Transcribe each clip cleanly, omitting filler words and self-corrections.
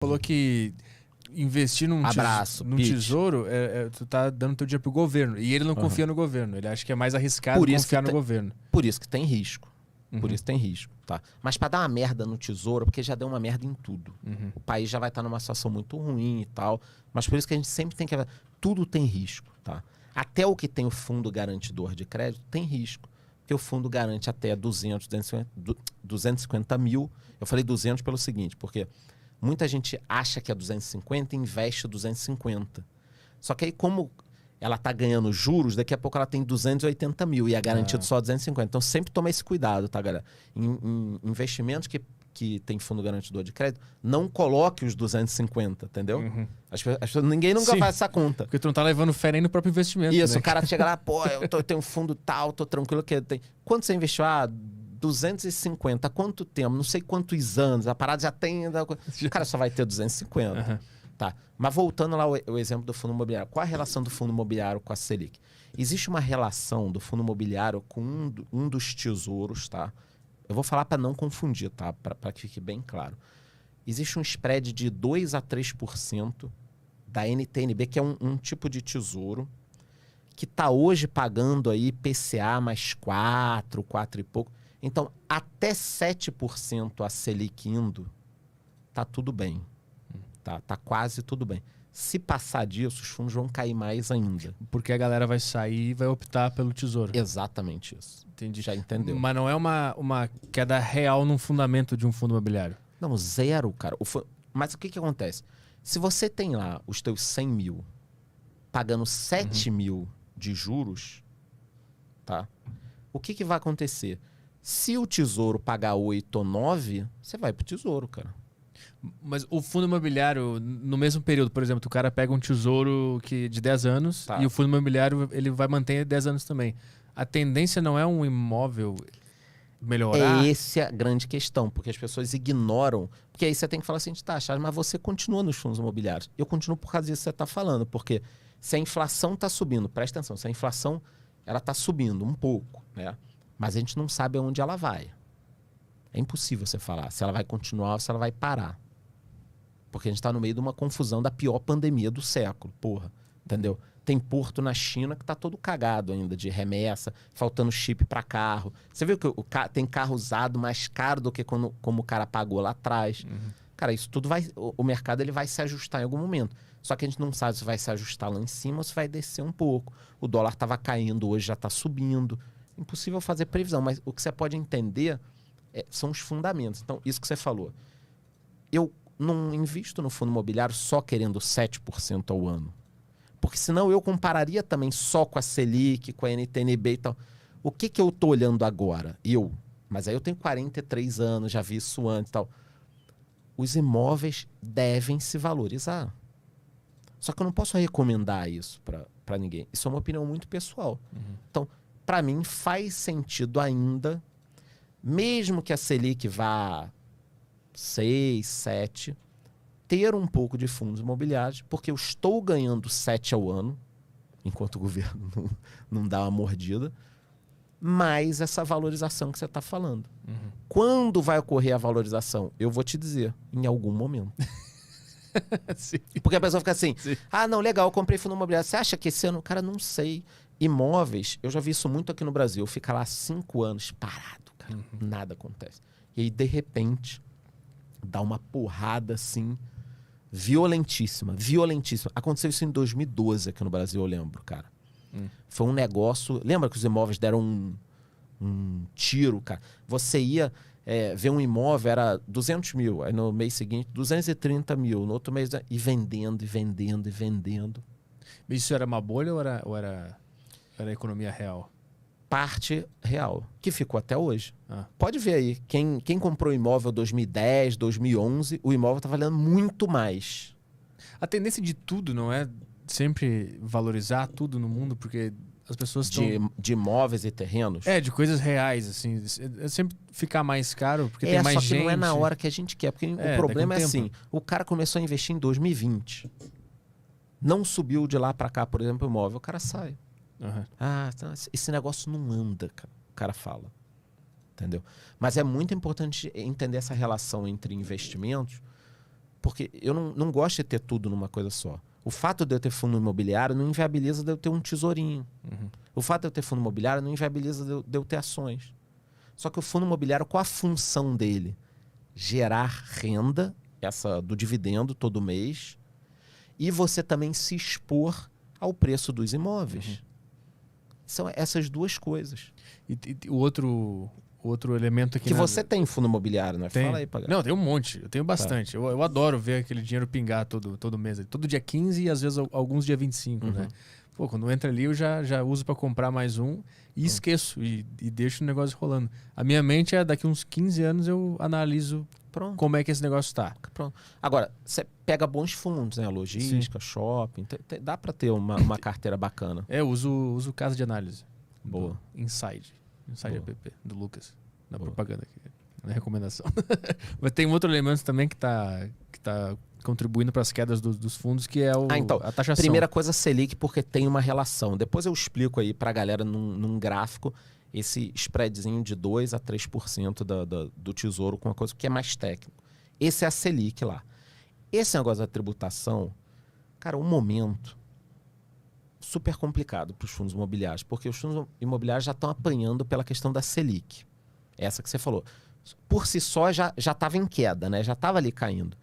Falou que investir num tesouro, tu tá dando teu dinheiro pro governo. E ele não confia no governo. Ele acha que é mais arriscado confiar no governo. Por isso que tem risco. Por isso tem risco, tá? Mas para dar uma merda no tesouro, porque já deu uma merda em tudo. O país já vai estar numa situação muito ruim e tal. Mas por isso que a gente sempre tem que... Tudo tem risco, tá? Até o que tem o fundo garantidor de crédito tem risco. Porque o fundo garante até 250 mil. Eu falei 200 pelo seguinte, porque muita gente acha que é 250 e investe 250. Só que aí, como ela está ganhando juros, daqui a pouco ela tem 280 mil e é garantido só 250. Então, sempre toma esse cuidado, tá, galera? Em investimentos que tem fundo garantidor de crédito, não coloque os 250, entendeu? Ninguém nunca faz essa conta. Porque tu não tá levando fé nem no próprio investimento. Isso, né? O cara chega lá, pô, eu tenho um fundo tal, tô tranquilo. Quanto você investiu? 250. Quanto tempo? Não sei quantos anos. A parada já tem... O cara só vai ter 250. Tá. Mas voltando lá o exemplo do fundo imobiliário. Qual a relação do fundo imobiliário com a Selic? Existe uma relação do fundo imobiliário com um dos tesouros, tá? Eu vou falar para não confundir, tá? Para que fique bem claro. Existe um spread de 2 a 3% da NTNB, que é um tipo de tesouro, que está hoje pagando aí PCA mais 4 e pouco. Então, até 7% a Selic indo, tá tudo bem. Tá quase tudo bem. Se passar disso, os fundos vão cair mais ainda. Porque a galera vai sair e vai optar pelo tesouro. Exatamente isso. Entendi. Já entendeu. Mas não é uma queda real num fundamento de um fundo imobiliário. Não, zero, cara. Mas o que acontece? Se você tem lá os teus 100 mil pagando 7 mil de juros, tá? O que vai acontecer? Se o tesouro pagar 8 ou 9, você vai pro tesouro, cara. Mas o fundo imobiliário, no mesmo período, por exemplo, o cara pega um tesouro de 10 anos e o fundo imobiliário ele vai manter 10 anos também. A tendência não é um imóvel melhorar? Essa é a grande questão, porque as pessoas ignoram. Porque aí você tem que falar assim, tá, Charles, mas você continua nos fundos imobiliários. Eu continuo por causa disso que você está falando, porque se a inflação está subindo, presta atenção, se a inflação ela está subindo um pouco, né? Mas a gente não sabe aonde ela vai. É impossível você falar se ela vai continuar ou se ela vai parar. Porque a gente está no meio de uma confusão da pior pandemia do século, porra. Entendeu? Tem porto na China que está todo cagado ainda, de remessa, faltando chip para carro. Você viu que tem carro usado mais caro do que como o cara pagou lá atrás. Cara, isso tudo vai... O mercado ele vai se ajustar em algum momento. Só que a gente não sabe se vai se ajustar lá em cima ou se vai descer um pouco. O dólar estava caindo, hoje já está subindo. Impossível fazer previsão, mas o que você pode entender são os fundamentos. Então, isso que você falou. Eu não invisto no fundo imobiliário só querendo 7% ao ano. Porque senão eu compararia também só com a Selic, com a NTNB e tal. O que eu estou olhando agora? Mas aí eu tenho 43 anos, já vi isso antes e tal. Os imóveis devem se valorizar. Só que eu não posso recomendar isso para ninguém. Isso é uma opinião muito pessoal. Então, para mim, faz sentido ainda, mesmo que a Selic vá 6, 7, ter um pouco de fundos imobiliários, porque eu estou ganhando 7 ao ano, enquanto o governo não dá uma mordida, mais essa valorização que você está falando. Quando vai ocorrer a valorização? Eu vou te dizer, em algum momento. Porque a pessoa fica assim, não, legal, eu comprei fundo imobiliário. Você acha que esse ano? Cara, não sei. Imóveis, eu já vi isso muito aqui no Brasil. Fica lá 5 anos parado, cara. Nada acontece. E aí, de repente, dá uma porrada assim, violentíssima. Aconteceu isso em 2012 aqui no Brasil, eu lembro, cara. Foi um negócio... Lembra que os imóveis deram um tiro, cara? Você ia ver um imóvel, era 200 mil. Aí no mês seguinte, 230 mil. No outro mês, e vendendo. Isso era uma bolha ou era economia real? Parte real, que ficou até hoje. Pode ver aí, quem comprou imóvel 2010, 2011, o imóvel está valendo muito mais. A tendência de tudo não é sempre valorizar tudo no mundo, porque as pessoas estão... De imóveis e terrenos? De coisas reais, assim. É sempre ficar mais caro, porque tem mais só que gente. não é na hora que a gente quer, porque o problema é assim, o cara começou a investir em 2020, não subiu de lá para cá, por exemplo, o imóvel, o cara sai. Esse negócio não anda, o cara fala. Entendeu? Mas é muito importante entender essa relação entre investimentos, Porque eu não gosto de ter tudo numa coisa só. O fato de eu ter fundo imobiliário não inviabiliza de eu ter um tesourinho. O fato de eu ter fundo imobiliário não inviabiliza de eu ter ações. Só que o fundo imobiliário, qual a função dele? Gerar renda, essa do dividendo todo mês, e você também se expor ao preço dos imóveis. São essas duas coisas. E o outro elemento aqui... Que você tem fundo imobiliário, né? Tem. Fala aí, Pagano. Não, tem um monte. Eu tenho bastante. Eu adoro ver aquele dinheiro pingar todo mês. Todo dia 15 e às vezes alguns dia 25, né? Pô, quando entra ali eu já uso para comprar mais um e esqueço e deixo o negócio rolando. A minha mente é daqui uns 15 anos eu analiso como é que esse negócio tá. Pronto. Agora, você pega bons fundos, né? Logística, shopping. Dá para ter uma carteira bacana. Eu uso casa de análise. Boa. Inside Boa. app, do Lucas. Na Boa. propaganda aqui. Na recomendação. Mas tem um outro elemento também que tá contribuindo para as quedas dos fundos, que é a taxação. Primeira coisa, Selic, porque tem uma relação. Depois eu explico aí para a galera num gráfico esse spreadzinho de 2% a 3% do Tesouro com uma coisa que é mais técnico. Esse é a Selic lá. Esse negócio da tributação, cara, um momento super complicado para os fundos imobiliários, porque os fundos imobiliários já estão apanhando pela questão da Selic. Essa que você falou. Por si só já estava em queda, né? Já estava ali caindo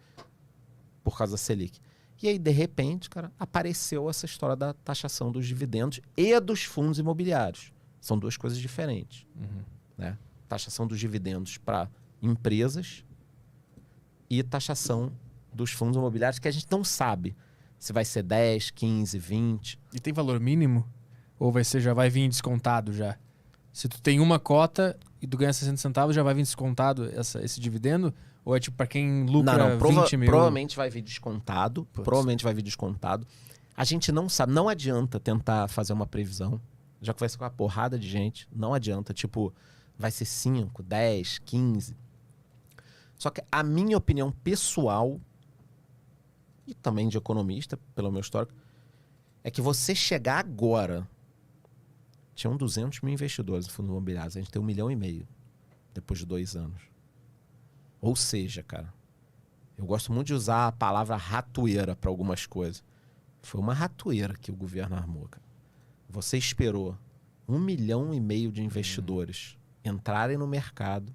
por causa da Selic. E aí, de repente, cara, apareceu essa história da taxação dos dividendos e dos fundos imobiliários. São duas coisas diferentes. Né? Taxação dos dividendos para empresas e taxação dos fundos imobiliários, que a gente não sabe se vai ser 10, 15, 20. E tem valor mínimo? Ou já vai vir descontado já? Se tu tem uma cota e tu ganha 60 centavos, já vai vir descontado esse dividendo? Ou é tipo para quem lucra 20 mil? Provavelmente vai vir descontado. Provavelmente vai vir descontado. A gente não sabe. Não adianta tentar fazer uma previsão. Já conversei com uma porrada de gente. Não adianta. Tipo, vai ser 5, 10, 15. Só que a minha opinião pessoal, e também de economista, pelo meu histórico, é que você chegar agora... Tinham 200 mil investidores no fundo imobiliário. A gente tem 1,5 milhão depois de 2 anos. Ou seja, cara, eu gosto muito de usar a palavra ratoeira para algumas coisas. Foi uma ratoeira que o governo armou, cara. Você esperou 1,5 milhão de investidores entrarem no mercado,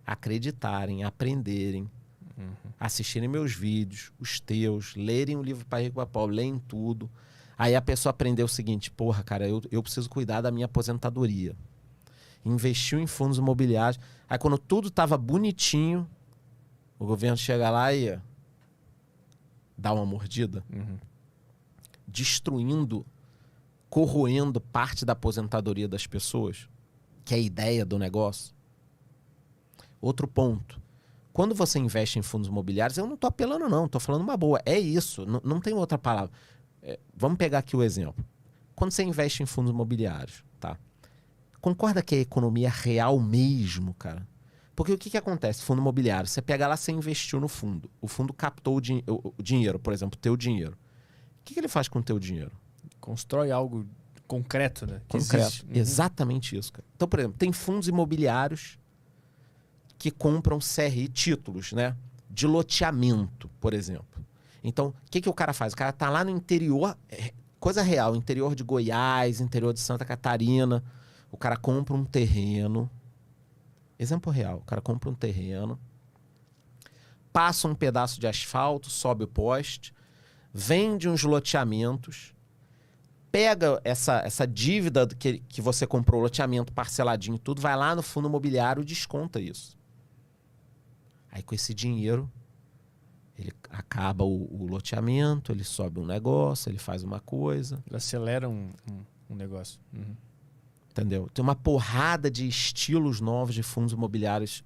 acreditarem, aprenderem, assistirem meus vídeos, os teus, lerem o livro Pai Rico Pai Pobre, leem tudo. Aí a pessoa aprendeu o seguinte: porra, cara, eu preciso cuidar da minha aposentadoria. Investiu em fundos imobiliários. Aí quando tudo estava bonitinho, o governo chega lá e dá uma mordida, destruindo, corroendo parte da aposentadoria das pessoas, que é a ideia do negócio. Outro ponto. Quando você investe em fundos imobiliários, eu não estou apelando não, estou falando uma boa. É isso, não tem outra palavra. Vamos pegar aqui o exemplo. Quando você investe em fundos imobiliários, tá? Concorda que é economia real mesmo, cara? Porque o que acontece? Fundo imobiliário, você pega lá, você investiu no fundo. O fundo captou o dinheiro, por exemplo, o teu dinheiro. O que ele faz com o teu dinheiro? Constrói algo concreto, né? Concreto. Exatamente isso, cara. Então, por exemplo, tem fundos imobiliários que compram CRI, títulos, né? De loteamento, por exemplo. Então, o que o cara faz? O cara tá lá no interior, coisa real, interior de Goiás, interior de Santa Catarina. O cara compra um terreno. Exemplo real. O cara compra um terreno, passa um pedaço de asfalto, sobe o poste, vende uns loteamentos, pega essa dívida que você comprou, loteamento parceladinho e tudo, vai lá no fundo imobiliário e desconta isso. Aí com esse dinheiro, ele acaba o loteamento, ele sobe um negócio, ele faz uma coisa. Ele acelera um negócio. Entendeu? Tem uma porrada de estilos novos de fundos imobiliários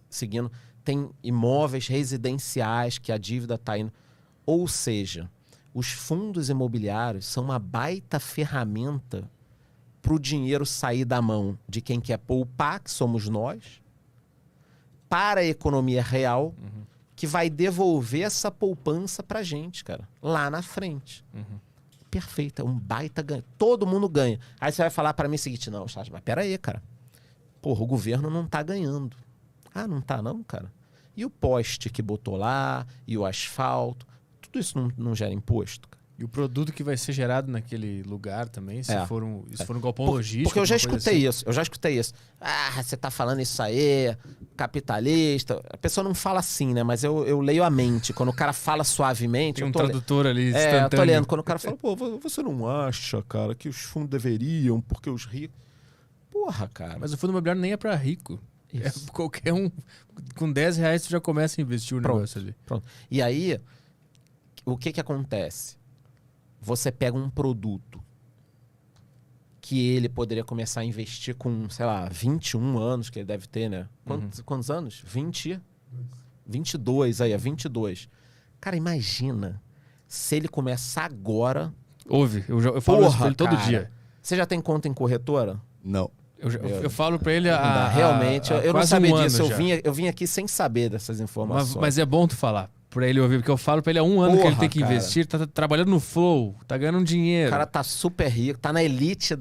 seguindo. Tem imóveis residenciais que a dívida está indo. Ou seja, os fundos imobiliários são uma baita ferramenta para o dinheiro sair da mão de quem quer poupar, que somos nós, para a economia real, que vai devolver essa poupança para a gente, cara, lá na frente. Perfeito, é um baita ganho. Todo mundo ganha. Aí você vai falar para mim o seguinte: não, Charles, mas pera aí, cara. Porra, o governo não tá ganhando. Ah, não tá não, cara? E o poste que botou lá, e o asfalto, tudo isso não gera imposto, cara. E o produto que vai ser gerado naquele lugar também, se for um galpão logístico. Porque eu já escutei assim. isso, Ah, você tá falando isso aí, capitalista. A pessoa não fala assim, né? Mas eu leio a mente. Quando o cara fala suavemente... Tem um tradutor ali eu tô lendo. Quando o cara fala, pô, você não acha, cara, que os fundos deveriam, porque os ricos... Porra, cara. Mas o fundo imobiliário nem é pra rico. É qualquer um... Com R$10 tu já começa a investir o negócio ali. Pronto. E aí, o que acontece? Você pega um produto que ele poderia começar a investir com, sei lá, 21 anos, que ele deve ter, né? Quantos anos? 22, aí, 22. Cara, imagina se ele começar agora... Ouve, eu falo isso pra ele todo dia. Você já tem conta em corretora? Não. Eu falo pra ele realmente, eu não sabia disso. Eu vim aqui sem saber dessas informações. Mas é bom tu falar. Pra ele ouvir, porque eu falo pra ele há 1 ano que ele tem que investir, tá trabalhando no Flow, tá ganhando um dinheiro. O cara tá super rico, tá na elite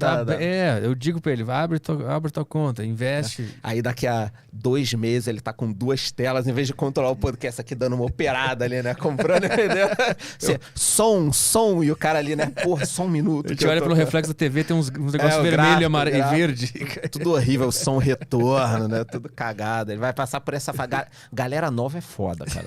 eu digo pra ele, abre tua conta, investe. Aí daqui a 2 meses ele tá com 2 telas, em vez de controlar o podcast aqui dando uma operada ali, né? Comprando, entendeu? Som, e o cara ali, né? Porra, só um minuto. A gente olha pelo reflexo da TV, tem uns negócios vermelho, amarelo e verde. Tudo horrível, o som retorno, né? Tudo cagado. Ele vai passar por essa... Galera nova é foda, cara.